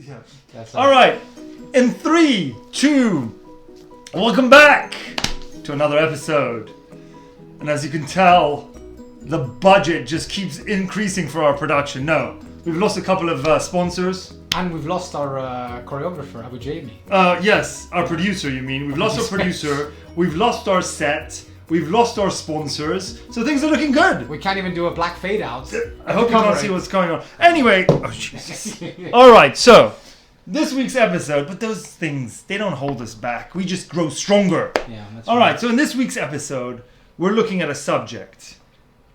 Yeah. All right. In 3, 2, welcome back to another episode. And as you can tell, the budget just keeps increasing for our production. No, we've lost a couple of sponsors. And we've lost our choreographer, Abu Jamie. Yes, our producer, you mean. We've lost our producer. We've lost our set. We've lost our sponsors. So things are looking good. We can't even do a black fade out. I hope you can't see what's going on. Anyway, oh Jesus. All right, so this week's episode, but those things, they don't hold us back. We just grow stronger. Yeah, that's All right, so in this week's episode, we're looking at a subject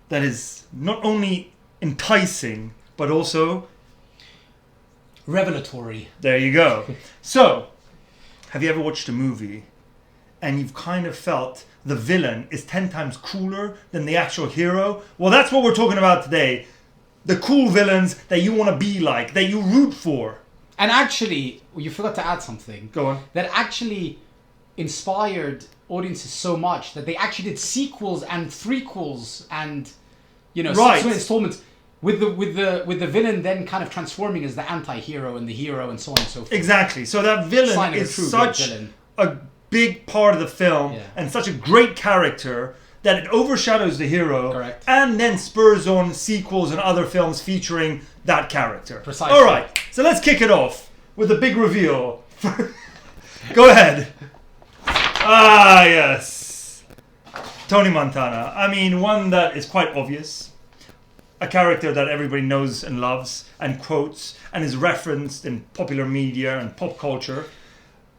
that is not only enticing, but also revelatory. There you go. So, have you ever watched a movie and you've kind of felt the villain is 10 times cooler than the actual hero? Well, that's what we're talking about today. The cool villains that you want to be like, that you root for. And actually, you forgot to add something. Go on. That actually inspired audiences so much that they actually did sequels and threequels and, subsequent installments with the villain then kind of transforming as the anti-hero and the hero and so on and so forth. Exactly. So that villain is such a big part of the film and such a great character that it overshadows the hero. Correct. And then spurs on sequels and other films featuring that character. Precisely. All right, so let's kick it off with a big reveal. Go ahead. Ah, yes. Tony Montana. I mean, one that is quite obvious. A character that everybody knows and loves and quotes and is referenced in popular media and pop culture.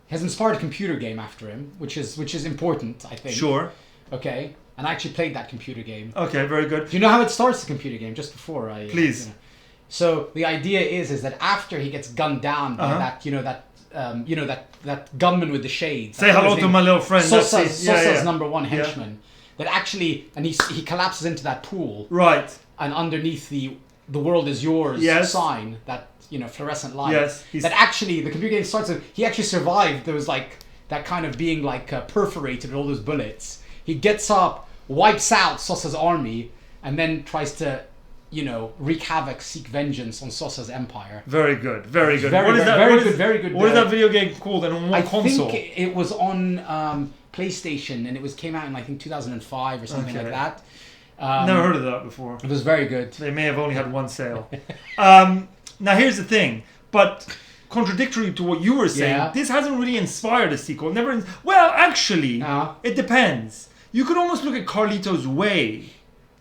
Has inspired a computer game after him, which is important, I think. Sure. Okay. And I actually played that computer game. Okay, very good. Do you know how it starts, the computer game? Just before I... Please. So the idea is that after he gets gunned down by that gunman with the shades. Say hello to my little friend. Sosa's number one henchman. That actually... And he collapses into that pool. Right. And underneath the world is yours sign, that fluorescent light. Yes. That actually the computer game starts with, he actually survived. There was that kind of being perforated with all those bullets. He gets up, wipes out Sosa's army, and then tries to wreak havoc, seek vengeance on Sosa's empire. Very good. Very good. Very good. What is that video game called and on what console? I think it was on PlayStation, and it came out in I think 2005 or something like that. Never heard of that before. It was very good. They may have only had one sale. Now here's the thing, but contradictory to what you were saying, this hasn't really inspired a sequel. Actually, it depends. You could almost look at Carlito's Way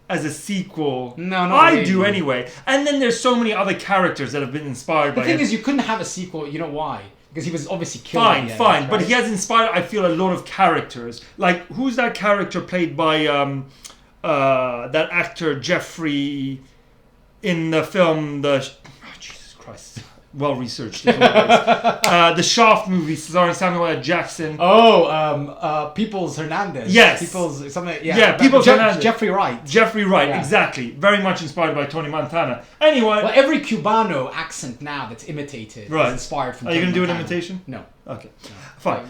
as a sequel. No, I do anyway. And then there's so many other characters that have been inspired by him. The thing is, you couldn't have a sequel. You know why? Because he was obviously killed. Fine. Right? But he has inspired, I feel, a lot of characters. Like, who's that character played by that actor Jeffrey in the film Jesus Christ, well researched as always. The Shaft movie starring Samuel L. Jackson. Peoples Hernandez. Yes. Peoples something. Peoples Hernandez. Jeffrey Wright, exactly. Very much inspired by Tony Montana. Anyway, well, every Cubano accent now that's imitated is inspired from. Are you going to do an imitation? No. Okay. Fine.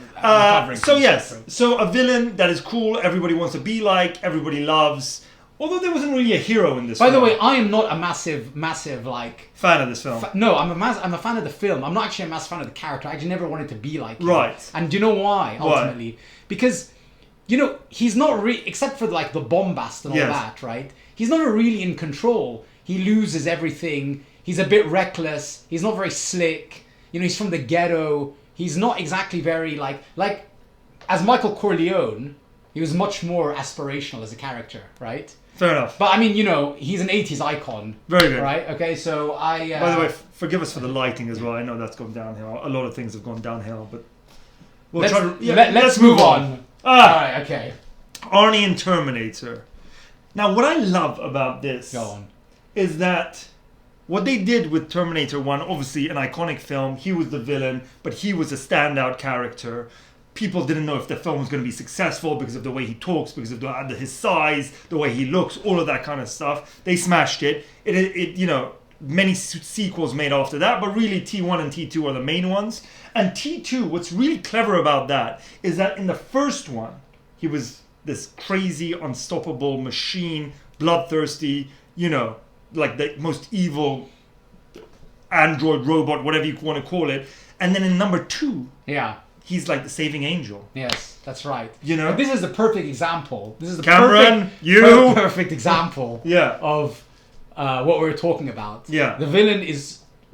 So a villain that is cool, everybody wants to be like, everybody loves. Although there wasn't really a hero in this film. By the way, I am not a massive fan of this film. No, I'm a fan of the film. I'm not actually a massive fan of the character. I actually never wanted to be like him. Right. And do you know why, ultimately? Because, he's not really, except for the bombast and all that, right? He's never really in control. He loses everything. He's a bit reckless. He's not very slick. He's from the ghetto. He's not exactly very like as Michael Corleone, he was much more aspirational as a character, right? Fair enough. But I mean, he's an 80s icon. Very good. Right? Okay, so By the way, forgive us for the lighting as well. I know that's gone downhill. A lot of things have gone downhill, but let's move on. All right, okay. Arnie and Terminator. Now, what I love about this is that what they did with Terminator 1, obviously an iconic film, he was the villain, but he was a standout character. People didn't know if the film was going to be successful because of the way he talks, because of his size, the way he looks, all of that kind of stuff. They smashed it. Many sequels made after that, but really T1 and T2 are the main ones. And T2, what's really clever about that is that in the first one, he was this crazy, unstoppable machine, bloodthirsty, like the most evil android, robot, whatever you want to call it. And then in number 2, he's like the saving angel. Yes, that's right. You know? But this is the perfect example. This is the perfect example of what we were talking about. Yeah. The villain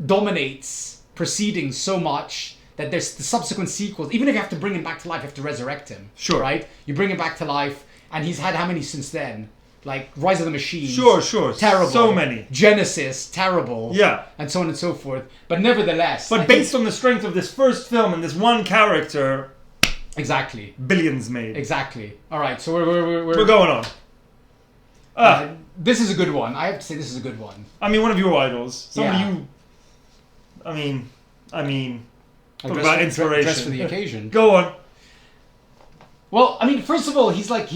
dominates proceedings so much that there's the subsequent sequels. Even if you have to bring him back to life, you have to resurrect him. Sure. Right? You bring him back to life, and he's had how many since then? Like Rise of the Machines. Sure. Terrible. So many. Genesis, terrible. Yeah. And so on and so forth. But nevertheless. But based on the strength of this first film and this one character. Exactly. Billions made. Exactly. All right. So we're going on. This is a good one. I have to say this is a good one. I mean, one of your idols. Somebody you. I mean. Talk about inspiration. Dress for the occasion. Go on. Well, I mean, first of all, he's like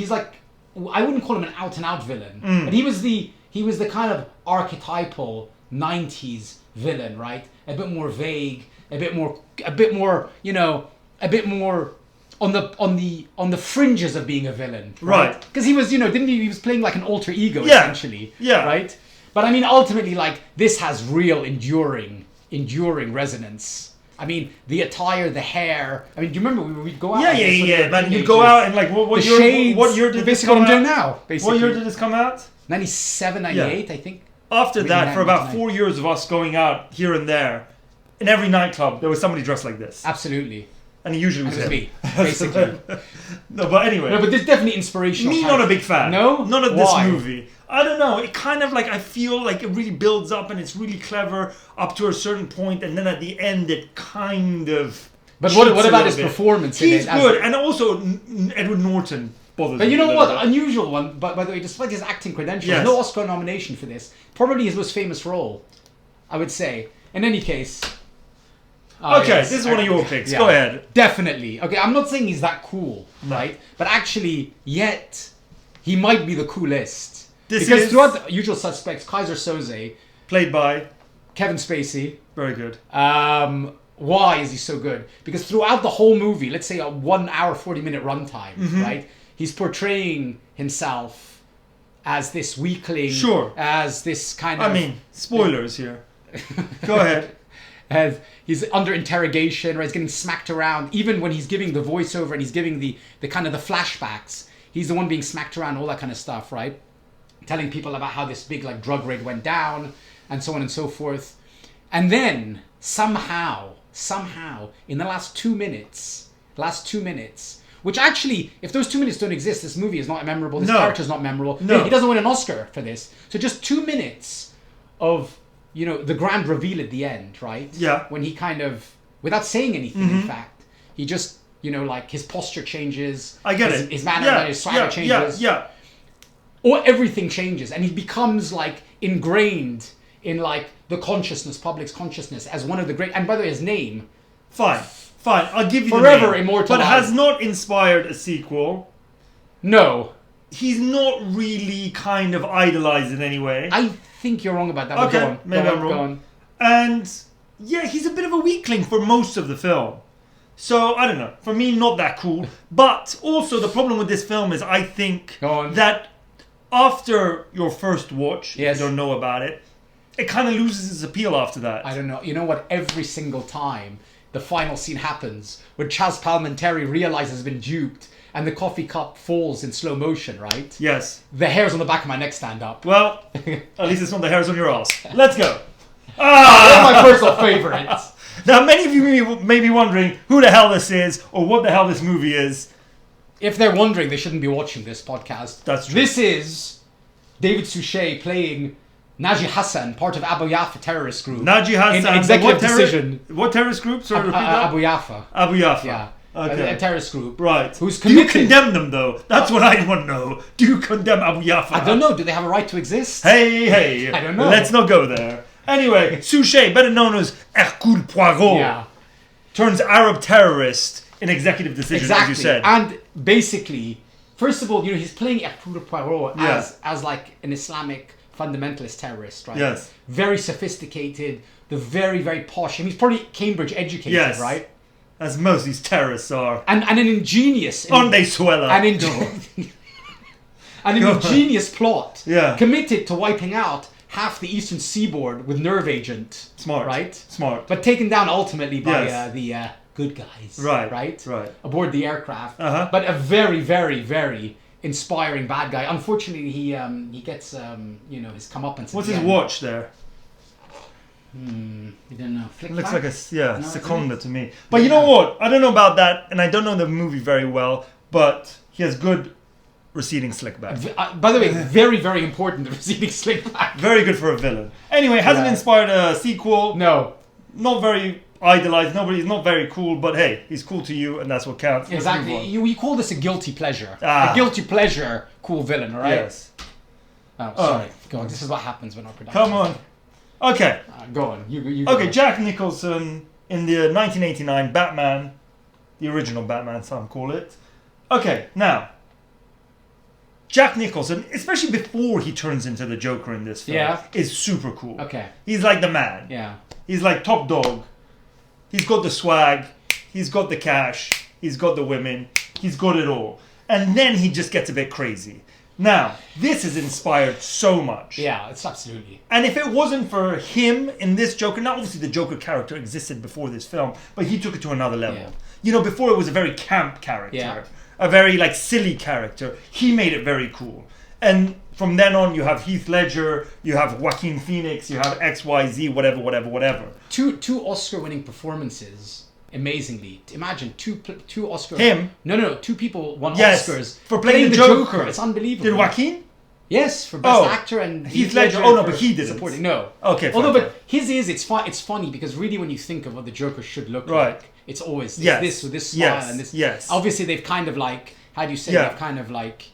I wouldn't call him an out and out villain, but he was the kind of archetypal 90s villain, right? A bit more vague, a bit more, you know, a bit more on the fringes of being a villain, right? Because he was, you know, he was playing like an alter ego essentially, right? But I mean, ultimately, like this has real enduring resonance. I mean, the attire, the hair. I mean, do you remember we'd go out? Yeah. Man, you'd go out and like what year did this come out? Basically, what I'm doing now. Basically, what year did this come out? 97, 98, I think. After that, for about 4 years of us going out here and there, in every nightclub there was somebody dressed like this. Absolutely. And it usually was me, basically. No, but anyway. No, but there's definitely inspirational. Me, not a big fan. No? Not of this movie. I don't know. It kind of like, I feel like it really builds up and it's really clever up to a certain point, and then at the end it kind of. But what about his performance? He's good, and also Edward Norton bothers me. But you know what? Unusual one. But by the way, despite his acting credentials, no Oscar nomination for this. Probably his most famous role, I would say. In any case. This is one of your picks. Go ahead. Definitely. Okay, I'm not saying he's that cool, right? But actually, yet he might be the coolest. Because throughout the Usual Suspects, Kaiser Soze, played by Kevin Spacey. Very good. Why is he so good? Because throughout the whole movie, let's say a 1 hour, 40-minute runtime, right? He's portraying himself as this weakling. Sure. As this kind of... I mean, spoilers here. Go ahead. As he's under interrogation, or he's getting smacked around. Even when he's giving the voiceover and he's giving the kind of the flashbacks, he's the one being smacked around, all that kind of stuff, right? Telling people about how this big like drug raid went down, and so on and so forth. And then somehow, in the last 2 minutes, which actually, if those 2 minutes don't exist, this movie is not memorable. This character is not memorable. No. He doesn't win an Oscar for this. So just 2 minutes of, you know, the grand reveal at the end, right? Yeah. When he kind of, without saying anything, in fact, he just, you know, like his posture changes. I get it. His manner, his swagger changes. Or everything changes, and he becomes like ingrained in like the public's consciousness as one of the great. And by the way, his name. Fine. I'll give you forever the name, immortalized. but has not inspired a sequel. No. He's not really kind of idolized in any way. I think you're wrong about that. Okay, go on. maybe I'm wrong. Go on. And yeah, he's a bit of a weakling for most of the film. So, I don't know. For me, not that cool. But also, the problem with this film is I think that after your first watch, if you don't know about it, it kind of loses its appeal after that. I don't know. You know what? Every single time the final scene happens, when Chaz Palminteri realizes he's been duped and the coffee cup falls in slow motion, right? Yes. The hairs on the back of my neck stand up. Well, at least it's not the hairs on your ass. Let's go. One of my personal favorites. Now, many of you may be wondering who the hell this is or what the hell this movie is. If they're wondering, they shouldn't be watching this podcast. That's true. This is David Suchet playing Naji Hassan, part of Abu Yaffa terrorist group. Naji Hassan. In Executive Decision. What terrorist group? Sorry, repeat that. Abu Yaffa. Abu Yaffa. Yeah. Okay. A terrorist group. Right. Who's committed. Do you condemn them, though? That's what I want to know. Do you condemn Abu Yaffa? I don't know. Do they have a right to exist? Hey. I don't know. Let's not go there. Anyway, Suchet, better known as Hercule Poirot, turns Arab terrorist in Executive Decision, as you said. And basically, first of all, you know, he's playing Hercule Poirot as like an Islamic fundamentalist terrorist, right? Yes. Very sophisticated, the very, very posh. I mean, he's probably Cambridge educated, right? As most of these terrorists are. And an ingenious... Aren't they, Suella? An ingenious plot committed to wiping out half the eastern seaboard with nerve agent. Smart. Right? Smart. But taken down ultimately by Yes. the good guys. Right. Right? Right. Aboard the aircraft. Uh-huh. But a very, very, very inspiring bad guy. Unfortunately, he gets, his comeuppance. What's his watch there? I don't know. It looks like a No, seconda to me. But you know what? I don't know about that, and I don't know the movie very well, but he has good receding slick back. By the way, very, very important, the receding slick back. Very good for a villain. Anyway, hasn't inspired a sequel. No. Not very idolized. He's not very cool, but hey, he's cool to you, and that's what counts. Let's Exactly. move on. You call this a guilty pleasure. Ah. A guilty pleasure cool villain, all right? Yes. Oh, sorry. Go on. This is what happens when our production. Come on. Okay. Go on. You Okay, go. Jack Nicholson in the 1989 Batman, the original Batman, some call it. Okay, now, Jack Nicholson, especially before he turns into the Joker in this film, is super cool. Okay. He's like the man. Yeah. He's like top dog. He's got the swag. He's got the cash. He's got the women. He's got it all. And then he just gets a bit crazy. Now, this has inspired so much. Yeah, it's absolutely. And if it wasn't for him in this Joker, now obviously the Joker character existed before this film, but he took it to another level. Yeah. You know, before it was a very camp character, Yeah. a very like silly character. He made it very cool. And from then on, you have Heath Ledger, you have Joaquin Phoenix, you have XYZ, whatever. Two Oscar-winning performances. Amazingly, imagine two Oscars. Him? No. Two people won Yes, Oscars for playing the Joker. It's unbelievable. Did Joaquin? Yes, for best actor and Heath Ledger. Oh no, but he didn't. Supporting. No. Okay. Although, fine. but his is it's funny because really when you think of what the Joker should look Right. like, it's always Yes. this with this smile and this. Yes. Obviously, they've kind of like how do you say? Yeah. They've kind of like.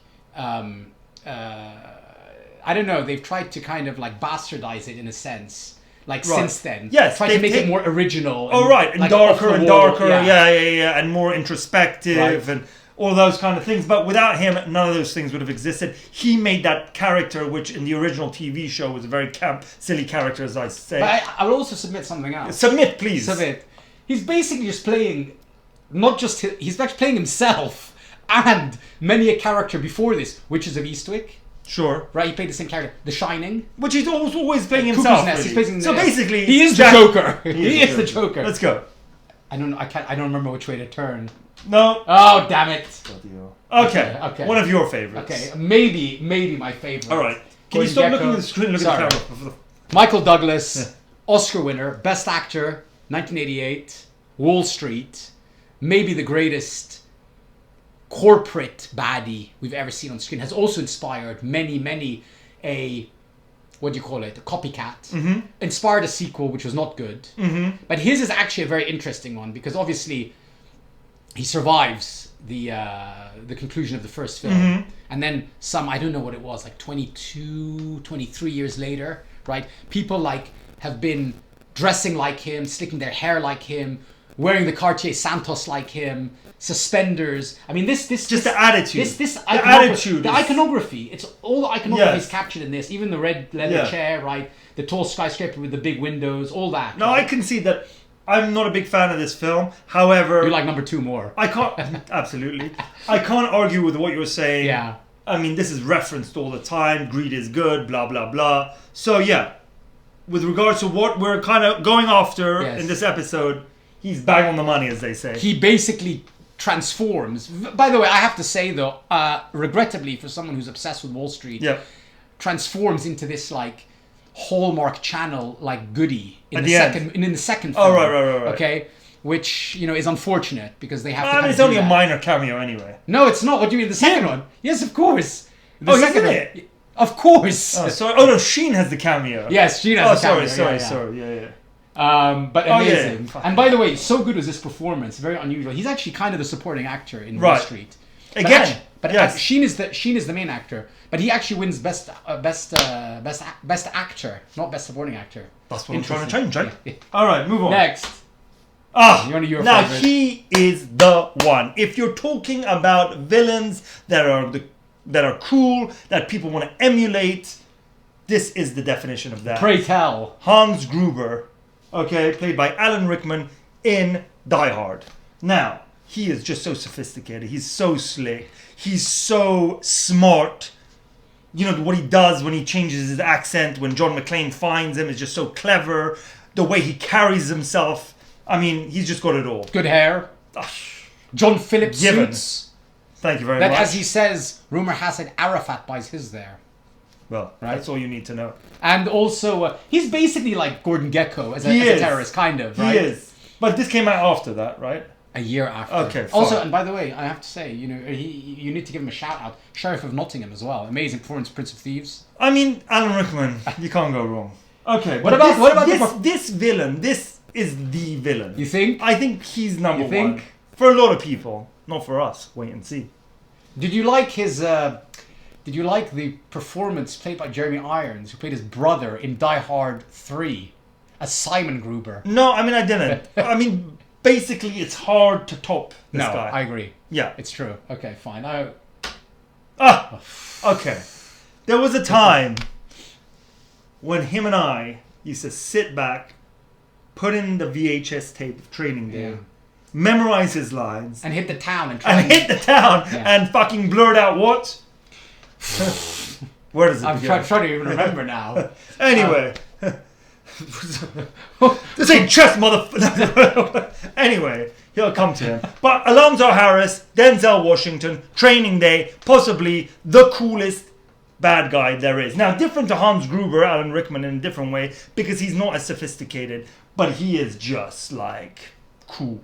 I don't know. They've tried to kind of like bastardize it in a sense. Like Right. since then, Yes, try to make it more original. Oh right, and like darker off the and wall. darker, yeah, and more introspective Right. and all those kind of things. But without him, none of those things would have existed. He made that character, which in the original TV show was a very camp, silly character, as I say. But I will also submit something else. Submit, please. Submit. He's basically just playing, not just he's actually playing himself and many a character before this, Witches of Eastwick. Sure. Right, he played the same character. The Shining. Which he's always playing Cuckoo's himself. Nest, Really. he's playing So basically, he is Jack- the Joker. He is the Joker. Let's go. I don't remember which way to turn. No. Oh damn it. Okay. Okay. One of your favorites. Okay, maybe my favorite. All right. Can you Gordon stop Gekko. looking at the screen? Look Sorry. at the camera. Michael Douglas, Oscar winner, Best Actor, 1988, Wall Street, maybe the greatest corporate baddie we've ever seen on screen. Has also inspired many a copycat. Inspired a sequel which was not good. But his is actually a very interesting one because obviously he survives the conclusion of the first film. And then some, I don't know what it was, like 22, 23 years later, right? People like have been dressing like him, slicking their hair like him, wearing the Cartier Santos like him, suspenders. I mean, this Just the attitude. This The attitude. the iconography. It's all the iconography is Yes. captured in this. Even the red leather chair, right? The tall skyscraper with the big windows, all that. No, right? I can see that. I'm not a big fan of this film. However, You like number 2 more. I can't absolutely. I can't argue with what you're saying. Yeah. I mean, this is referenced all the time. Greed is good. Blah blah blah. So yeah, with regards to what we're kind of going after Yes. in this episode, he's bang on the money, as they say. He basically transforms. By the way, I have to say though, regrettably for someone who's obsessed with Wall Street, Yeah. transforms into this like Hallmark Channel like goodie in At the the end. second in the second Oh, film. right. Okay, which is unfortunate because they have to. I mean, kind it's of only do a that. minor cameo anyway. No, it's not. What do you mean the second Him? one? Yes, of course. The He's second in one. it. Of course. Oh, sorry. Oh no, Sheen has the cameo. Yes, she Oh, has a cameo. sorry. Yeah. But Oh, yeah. amazing. And by the way, so good was this performance. Very unusual. He's actually kind of the supporting actor in Wall Right. Street. Again, but yes. Sheen is the main actor. But he actually wins best actor, not best supporting actor. That's what I'm trying to Interesting. change, right? All right, move on. Next. One of your now favorites. he is the one. If you're talking about villains that are cool, that people want to emulate, this is the definition of that. Pray tell. Hans Gruber, okay, played by Alan Rickman in Die Hard. Now, he is just so sophisticated. He's so slick. He's so smart. what he does when he changes his accent, when John McClane finds him, is just so clever. The way he carries himself. I mean, he's just got it all. Good hair. John Phillips suits. Thank you very much. As he says, rumor has it Arafat buys his there. Well, right? That's all you need to know. And also, he's basically like Gordon Gekko as a terrorist, kind of, right? He is. But this came out after that, right? A year after. Okay, fine. Also, and by the way, I have to say, you need to give him a shout out. Sheriff of Nottingham as well. Amazing performance, Prince of Thieves. I mean, Alan Rickman, you can't go wrong. Okay, what about this villain? This is the villain. You think? I think he's number one. For a lot of people, not for us. Wait and see. Did you like his? Did you like the performance played by Jeremy Irons, who played his brother in Die Hard 3, as Simon Gruber? No, I mean I didn't. I mean, basically, it's hard to top this guy. I agree. Yeah, it's true. Okay, fine. Okay. There was a time when him and I used to sit back, put in the VHS tape of Training Day, memorize his lines, and hit the town and fucking blurt out what? Where does it begin? I'm trying to even remember now. Anyway. This ain't chess, motherfucker. Anyway, he'll come to him. But Alonzo Harris, Denzel Washington, Training Day, possibly the coolest bad guy there is. Now, different to Hans Gruber, Alan Rickman in a different way, because he's not as sophisticated, but he is just like cool.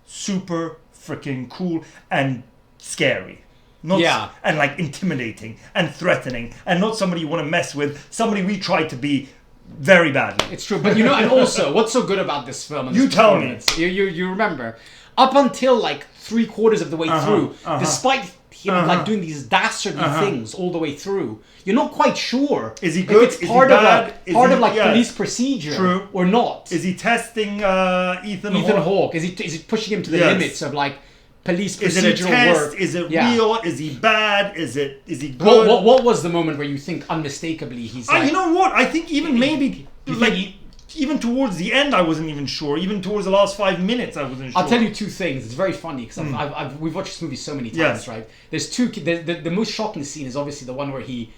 Super freaking cool and scary. And like intimidating and threatening, and not somebody you want to mess with, somebody we try to be very badly. It's true, but and also, what's so good about this film? And you tell me. You remember, up until like 3/4 of the way through, despite him like doing these dastardly things all the way through, you're not quite sure is he good? If it's part of police procedure or not. Is he testing Ethan Hawke? Is he pushing him to the limits of like police procedural Is it a test? work? Is it real? Is he bad? Is he good? What was the moment where you think unmistakably he's like... you know what? I think even maybe... even towards the end, I wasn't even sure. Even towards the last 5 minutes, I wasn't sure. I'll tell you two things. It's very funny because we've watched this movie so many times, right? There's two... The most shocking scene is obviously the one where he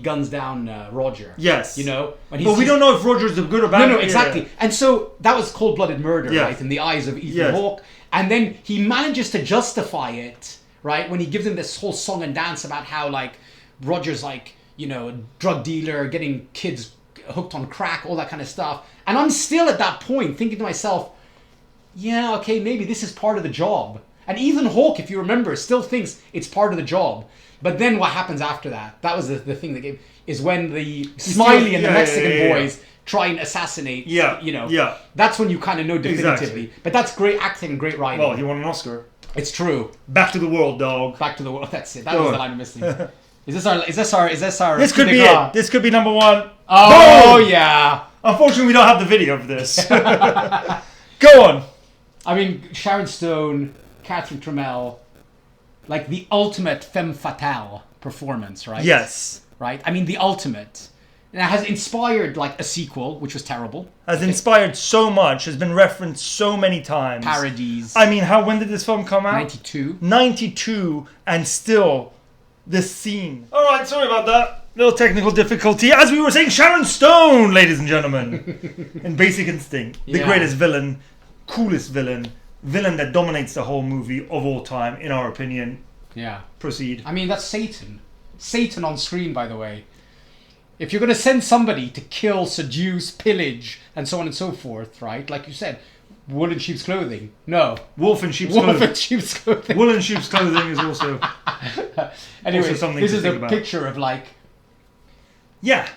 guns down Roger. Yes. But we don't know if Roger's a good or bad. No, exactly. And so that was cold-blooded murder, right? In the eyes of Ethan Hawke. And then he manages to justify it, right? When he gives him this whole song and dance about how, like, Roger's, like, a drug dealer, getting kids hooked on crack, all that kind of stuff. And I'm still at that point thinking to myself, yeah, okay, maybe this is part of the job. And Ethan Hawke, if you remember, still thinks it's part of the job. But then what happens after that? That was the thing that gave... is when the Smiley and the Mexican boys... try and assassinate, that's when you kind of know definitively. Exactly. But that's great acting and great writing. Well, he won an Oscar. It's true. Back to the world, dog. Back to the world. That's it. That was the line I'm missing. Is this our? This could be it. This could be number one. Oh, yeah. Unfortunately, we don't have the video of this. Go on. I mean, Sharon Stone, Catherine Tremell, like the ultimate femme fatale performance, right? Yes. Right? I mean, the ultimate. And it has inspired, like, a sequel, which was terrible. Has inspired so much, has been referenced so many times. Parodies. I mean, when did this film come out? 92. 92, and still, this scene. Alright, sorry about that. Little technical difficulty. As we were saying, Sharon Stone, ladies and gentlemen. In Basic Instinct. The greatest villain, coolest villain that dominates the whole movie of all time, in our opinion. Yeah. Proceed. I mean, that's Satan. Satan on screen, by the way. If you're going to send somebody to kill, seduce, pillage, and so on and so forth, right? Like you said, wool in sheep's clothing. No. Wolf in sheep's clothing. Wolf in sheep's clothing. Wool in sheep's clothing is also... Anyway, also something this to is think a about. picture of, like... Yeah.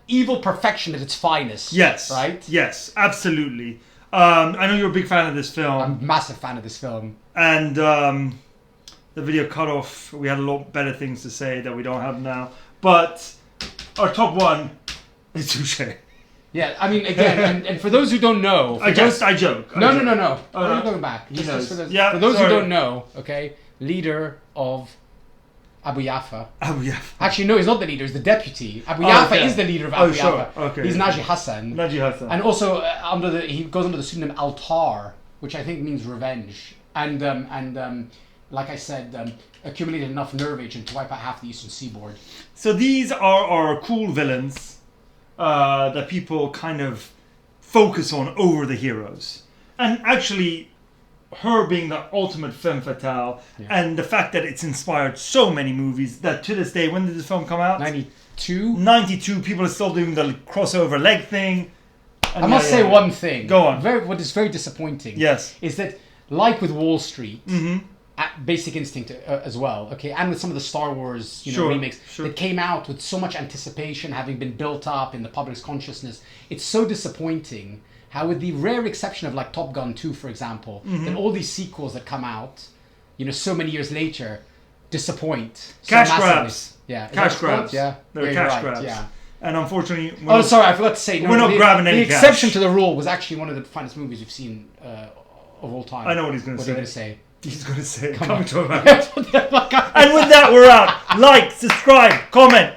Evil perfection at its finest. Yes. Right? Yes, absolutely. I know you're a big fan of this film. I'm a massive fan of this film. And the video cut off. We had a lot better things to say that we don't have now. But... our top one is Touché. Yeah, I mean, again, and for those who don't know... I joke. No. I'm going back. For those who don't know, okay, leader of Abu Yaffa. Actually, no, he's not the leader, he's the deputy. Abu Yaffa is the leader of Abu Yaffa. Okay. He's Naji Hassan. And also, he goes under the pseudonym Altar, which I think means revenge. And like I said, accumulated enough nerve agent to wipe out half the eastern seaboard. So these are our cool villains that people kind of focus on over the heroes. And actually, her being the ultimate femme fatale, and the fact that it's inspired so many movies that to this day, when did this film come out? 92? 92, people are still doing the crossover leg thing. And I must say one thing. Go on. What is very disappointing is that, like with Wall Street, Basic Instinct as well, okay, and with some of the Star Wars remakes that came out with so much anticipation having been built up in the public's consciousness, it's so disappointing how, with the rare exception of like Top Gun 2, for example, that all these sequels that come out, so many years later, disappoint. Cash grabs. Yeah. Cash grabs. Yeah. They're cash grabs. Yeah. And unfortunately... sorry, I forgot to say. We're not grabbing any cash. The exception to the rule was actually one of the finest movies we've seen of all time. I know what he's going to say. What are you going to say? He's going to say, Coming to America. And with that, we're out. Like, subscribe, comment.